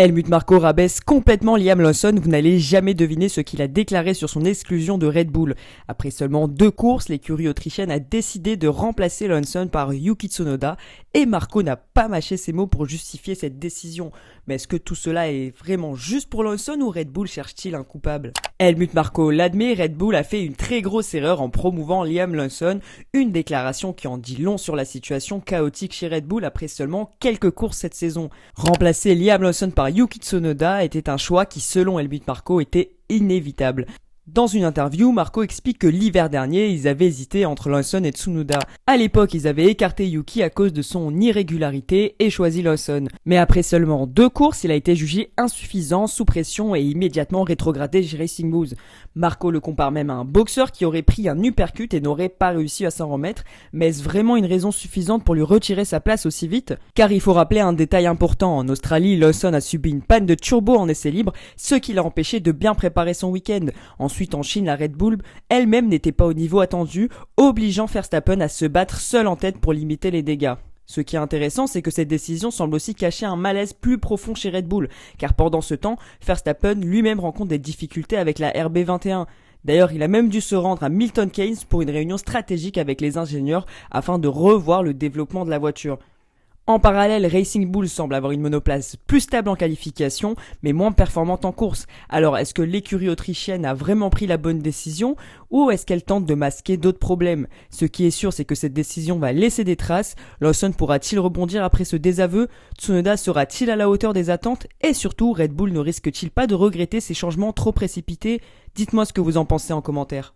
Helmut Marko rabaisse complètement Liam Lawson, vous n'allez jamais deviner ce qu'il a déclaré sur son exclusion de Red Bull. Après seulement 2 courses, l'écurie autrichienne a décidé de remplacer Lawson par Yuki Tsunoda et Marko n'a pas mâché ses mots pour justifier cette décision. Mais est-ce que tout cela est vraiment juste pour Lawson ou Red Bull cherche-t-il un coupable? Helmut Marko l'admet, Red Bull a fait une très grosse erreur en promouvant Liam Lawson, une déclaration qui en dit long sur la situation chaotique chez Red Bull après seulement quelques courses cette saison. Remplacer Liam Lawson par Yuki Tsunoda était un choix qui, selon Helmut Marko, était inévitable. Dans une interview, Marko explique que l'hiver dernier, ils avaient hésité entre Lawson et Tsunoda. À l'époque, ils avaient écarté Yuki à cause de son irrégularité et choisi Lawson. Mais après seulement 2 courses, il a été jugé insuffisant, sous pression et immédiatement rétrogradé chez Racing Bulls. Marko le compare même à un boxeur qui aurait pris un uppercut et n'aurait pas réussi à s'en remettre. Mais est-ce vraiment une raison suffisante pour lui retirer sa place aussi vite? Car il faut rappeler un détail important. En Australie, Lawson a subi une panne de turbo en essai libre, ce qui l'a empêché de bien préparer son week-end. Ensuite, en Chine, la Red Bull elle-même n'était pas au niveau attendu, obligeant Verstappen à se battre seul en tête pour limiter les dégâts. Ce qui est intéressant, c'est que cette décision semble aussi cacher un malaise plus profond chez Red Bull, car pendant ce temps, Verstappen lui-même rencontre des difficultés avec la RB21. D'ailleurs, il a même dû se rendre à Milton Keynes pour une réunion stratégique avec les ingénieurs afin de revoir le développement de la voiture. En parallèle, Racing Bull semble avoir une monoplace plus stable en qualification, mais moins performante en course. Alors, est-ce que l'écurie autrichienne a vraiment pris la bonne décision, ou est-ce qu'elle tente de masquer d'autres problèmes? Ce qui est sûr, c'est que cette décision va laisser des traces. Lawson pourra-t-il rebondir après ce désaveu? Tsunoda sera-t-il à la hauteur des attentes? Et surtout, Red Bull ne risque-t-il pas de regretter ces changements trop précipités? Dites-moi ce que vous en pensez en commentaire.